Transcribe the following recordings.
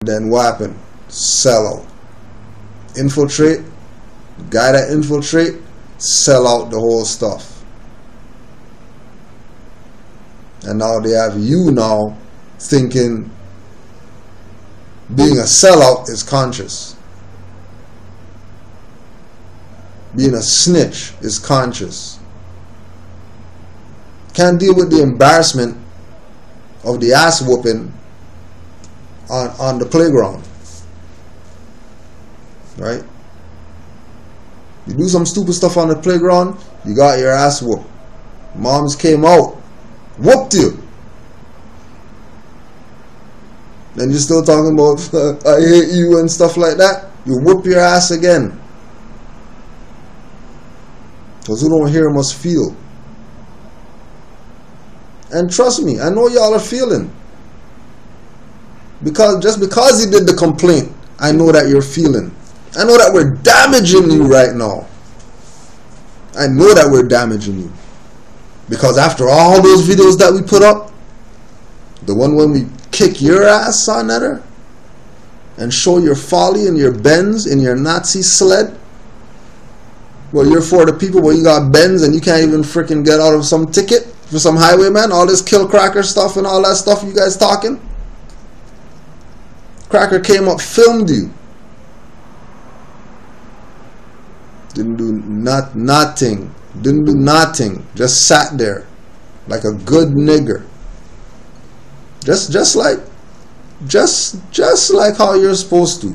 then what happened? Sell out. Infiltrate. Guy that infiltrate, sell out the whole stuff. And now they have you now thinking being a sellout is conscious. Being a snitch is conscious. Can't deal with the embarrassment of the ass whooping on the playground. Right? You do some stupid stuff on the playground, you got your ass whooped. Moms came out, whooped you. Then you're still talking about I hate you and stuff like that. You whoop your ass again. Because who don't hear must feel. And trust me, I know y'all are feeling. Just because he did the complaint, I know that you're feeling. I know that we're damaging you right now. I know that we're damaging you. Because after all those videos that we put up, the one when we kick your ass on at her and show your folly and your Benz in your Nazi sled, well, you're for the people where you got Benz and you can't even freaking get out of some ticket for some highwayman, all this kill Cracker stuff and all that stuff you guys talking. Cracker came up, filmed you. Didn't do nothing. Didn't do nothing. Just sat there like a good nigger. Just like how you're supposed to.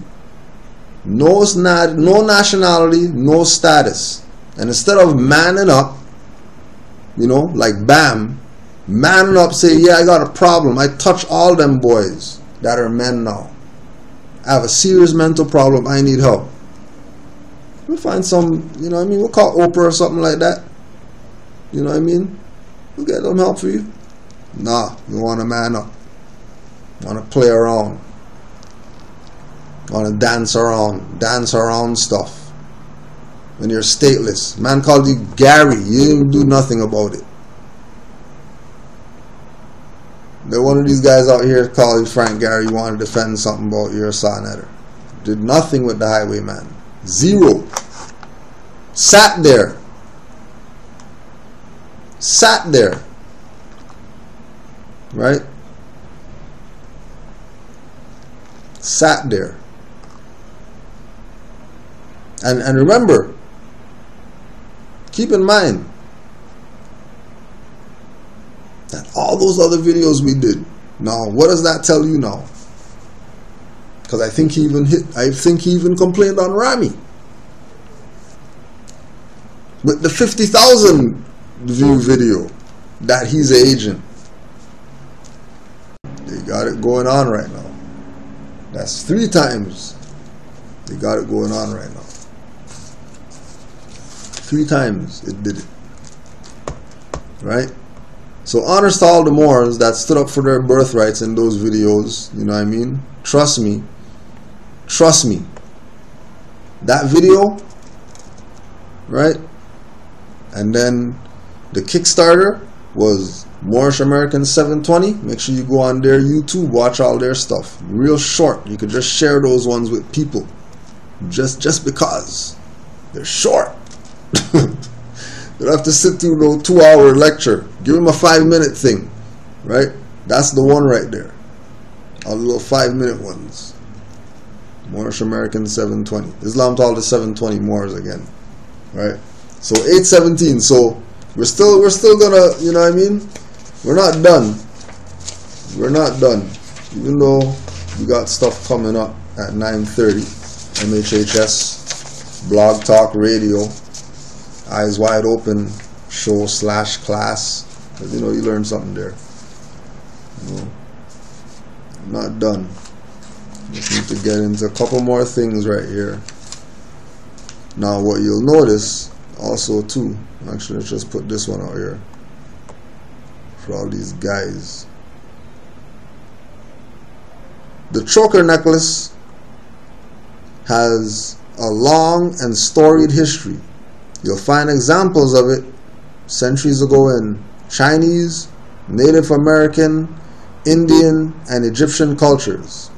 No nationality, no status. And instead of manning up, you know, like Bam, manning up, say, yeah, I got a problem. I touch all them boys that are men now. I have a serious mental problem. I need help. We'll find some, you know what I mean? We'll call Oprah or something like that. You know what I mean? We'll get them help for you. Nah, you want to man up. You want to play around. You want to dance around stuff. When you're stateless. Man called you Gary. You didn't do nothing about it. Then one of these guys out here called you Frank Gary. You want to defend something about your son at her. Did nothing with the highwayman. Zero. Sat there. Sat there. Right? Sat there. And remember, keep in mind that all those other videos we did, now what does that tell you now? Because I think he even complained on Rami with the 50,000 view video that he's an agent. They got it going on right now. That's 3 times they got it going on right now. 3 times it did it. Right? So honors to all the Moors that stood up for their birthrights in those videos. You know what I mean? Trust me. Trust me. That video, right? And then the Kickstarter was Moorish American 720. Make sure you go on their YouTube, watch all their stuff. Real short. You could just share those ones with people. Just because they're short. You don't have to sit through no 2-hour lecture. Give them a 5-minute thing, right? That's the one right there. All the little 5-minute ones. Moorish American 720. Islam to all the 720 Moors again, right? So 817. So we're still gonna, you know what I mean? We're not done. We're not done. Even though we got stuff coming up at 9:30. MHHS, Blog Talk Radio, Eyes Wide Open show / class. You know, you learn something there. You know, I'm not done. Just need to get into a couple more things right here. Now, what you'll notice also too. Actually, let's just put this one out here for all these guys. The choker necklace has a long and storied history. You'll find examples of it centuries ago in Chinese, Native American, Indian, and Egyptian cultures.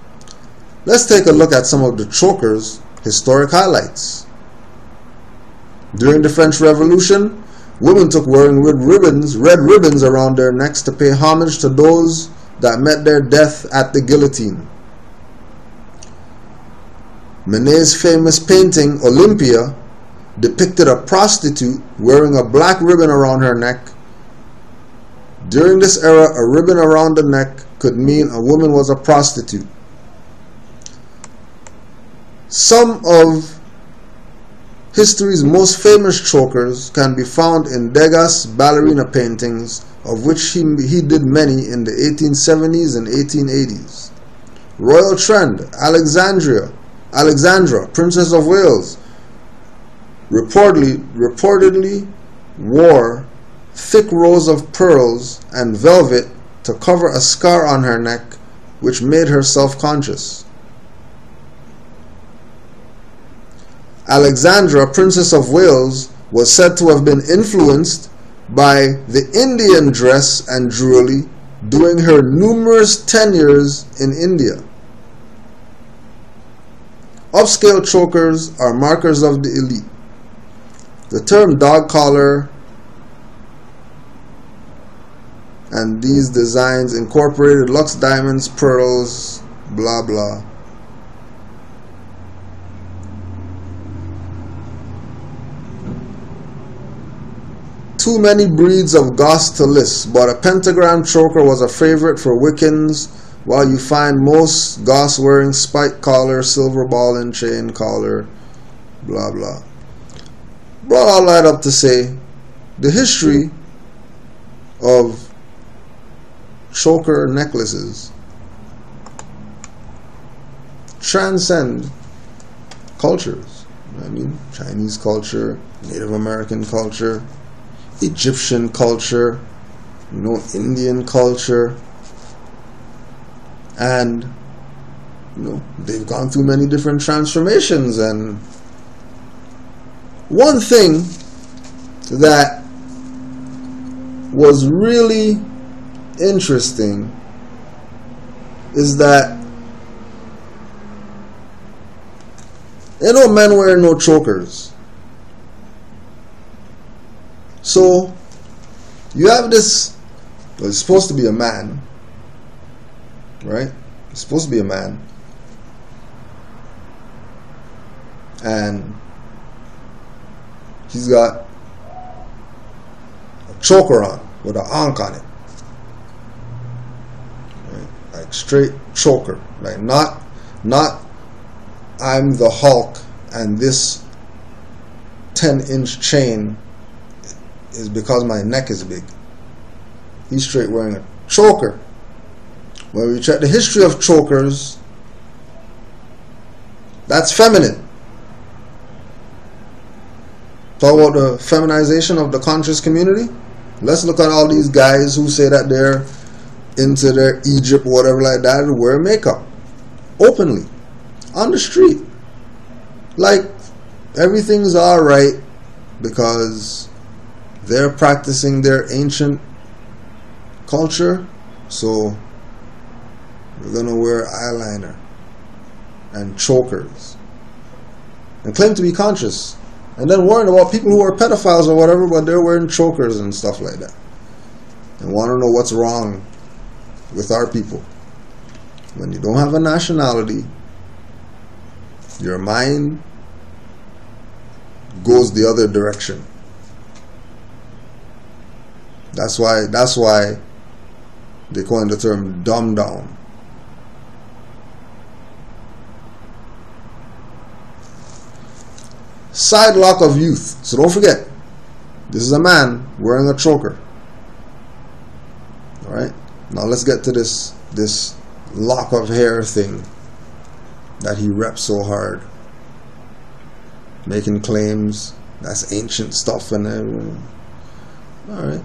Let's take a look at some of the choker's historic highlights. During the French Revolution, women took wearing red ribbons around their necks to pay homage to those that met their death at the guillotine. Manet's famous painting, Olympia, depicted a prostitute wearing a black ribbon around her neck. During this era, a ribbon around the neck could mean a woman was a prostitute. Some of history's most famous chokers can be found in Degas' ballerina paintings, of which he did many in the 1870s and 1880s. Royal Trend, Alexandra, Princess of Wales, reportedly wore thick rows of pearls and velvet to cover a scar on her neck, which made her self-conscious. Alexandra, Princess of Wales, was said to have been influenced by the Indian dress and jewelry during her numerous tenures in India. Upscale chokers are markers of the elite. The term dog collar and these designs incorporated luxe diamonds, pearls, blah blah. Too many breeds of Goths to list, but a pentagram choker was a favorite for Wiccans, while you find most Goths wearing spike collar, silver ball and chain collar, blah blah. Brought all that up to say, the history of choker necklaces transcend cultures. I mean, Chinese culture, Native American culture, Egyptian culture, Indian culture, and they've gone through many different transformations. And one thing that was really interesting is that men wear no chokers. So you have this, it's supposed to be a man, right? It's supposed to be a man, and he's got a choker on with an ankh on it, right? Like straight choker, like not I'm the Hulk and this 10-inch chain is because my neck is big. He's straight wearing a choker. When we check the history of chokers, that's feminine. Talk about the feminization of the conscious community. Let's look at all these guys who say that they're into their Egypt, whatever like that, who wear makeup openly on the street. Like everything's alright because they're practicing their ancient culture, so we're gonna wear eyeliner and chokers and claim to be conscious, and then worrying about people who are pedophiles or whatever, but they're wearing chokers and stuff like that, and want to know what's wrong with our people. When you don't have a nationality, your mind goes the other direction. That's why they coined the term dumb down. Side lock of youth. So don't forget, this is a man wearing a choker. Alright? Now let's get to this lock of hair thing that he reps so hard. Making claims that's ancient stuff and everything. Alright.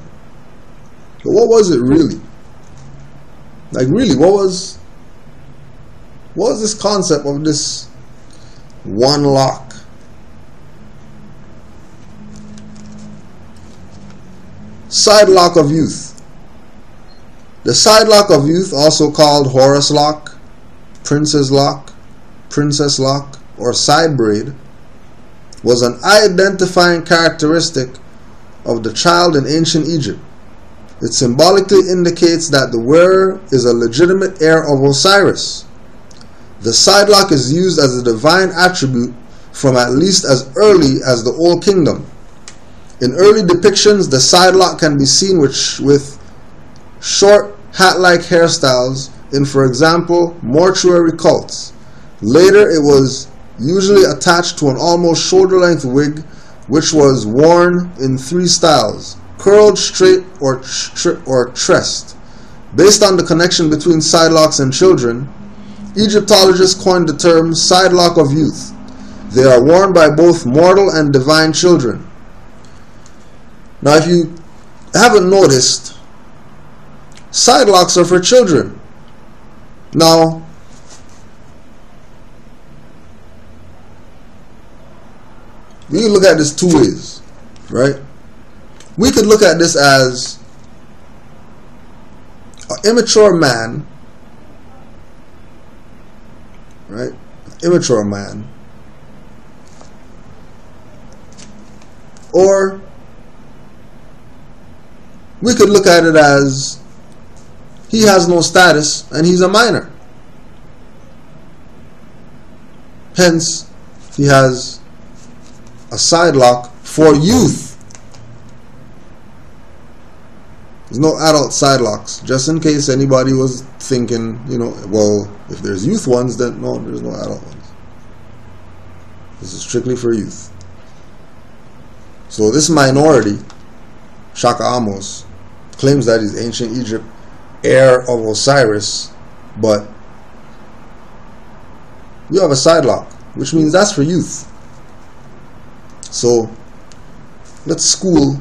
So what was it really? Like really, what was this concept of this one lock? Side lock of youth. The side lock of youth, also called Horus lock, Prince's lock, princess lock, or side braid, was an identifying characteristic of the child in ancient Egypt. It symbolically indicates that the wearer is a legitimate heir of Osiris. The side lock is used as a divine attribute from at least as early as the Old Kingdom. In early depictions, the side lock can be seen with short hat-like hairstyles in, for example, mortuary cults. Later, it was usually attached to an almost shoulder-length wig, which was worn in 3 styles: curled, straight, or tressed. Based on the connection between side locks and children, Egyptologists coined the term side lock of youth. They are worn by both mortal and divine children. Now, if you haven't noticed, side locks are for children. Now, we can look at this 2 ways, right? We could look at this as an immature man, right? Immature man. Or we could look at it as he has no status and he's a minor. Hence, he has a side lock for youth. There's no adult side locks, just in case anybody was thinking, you know, well, if there's youth ones, then no, there's no adult ones. This is strictly for youth. So this minority, EffeminAhmose, claims that he's ancient Egypt, heir of Osiris, but you have a side lock, which means that's for youth. So let's school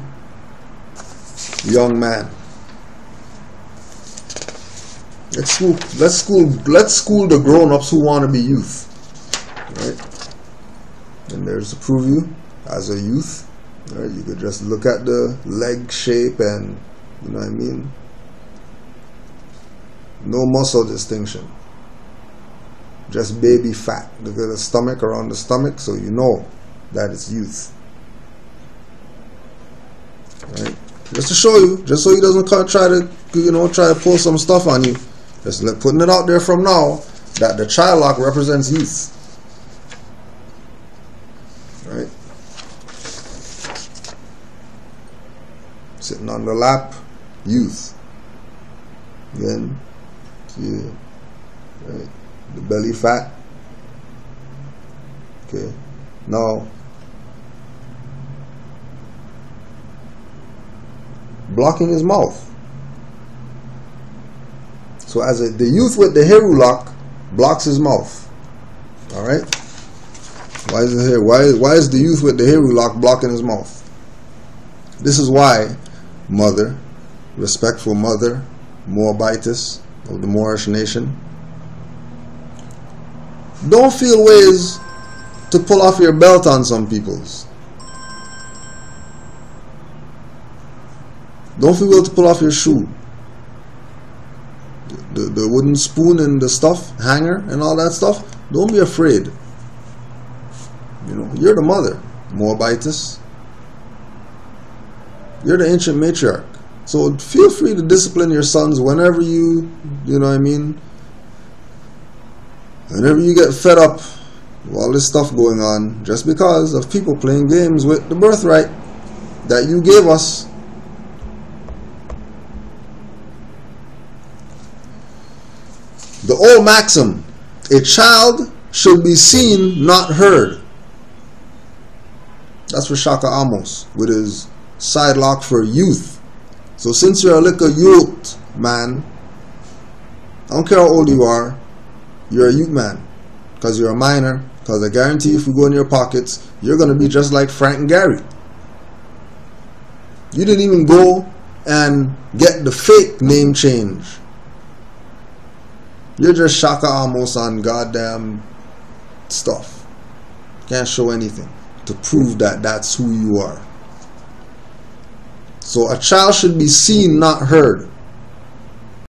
the young man. Let's school the grown-ups who want to be youth, right? And there's to prove you as a youth. Right? You could just look at the leg shape and, you know what I mean? No muscle distinction. Just baby fat. Look at the stomach, around the stomach, so you know that it's youth. Right? Just to show you, just so he doesn't try to pull some stuff on you. Just putting it out there from now that the child lock represents youth. Right? Sitting on the lap, youth. Then, yeah, right, the belly fat. Okay, now blocking his mouth. So as the youth with the heru lock blocks his mouth. All right. Why is it here? Why is the youth with the heru lock blocking his mouth? This is why mother, respectful mother, Moabitess of the Moorish nation, don't feel ways to pull off your belt on some peoples. Don't feel well to pull off your shoe. The wooden spoon and the stuff, hanger and all that stuff, don't be afraid. You know, you're the mother, Moabitess. You're the ancient matriarch. So feel free to discipline your sons whenever you know what I mean? Whenever you get fed up with all this stuff going on, just because of people playing games with the birthright that you gave us. The old maxim, a child should be seen, not heard. That's for EffeminAhmose with his side lock for youth. So since you're a little youth man, I don't care how old you are, you're a youth man. Because you're a minor. Because I guarantee if we go in your pockets, you're going to be just like Frank and Gary. You didn't even go and get the fake name change. You're just EffeminAhmose on goddamn stuff. Can't show anything to prove that that's who you are. So a child should be seen, not heard.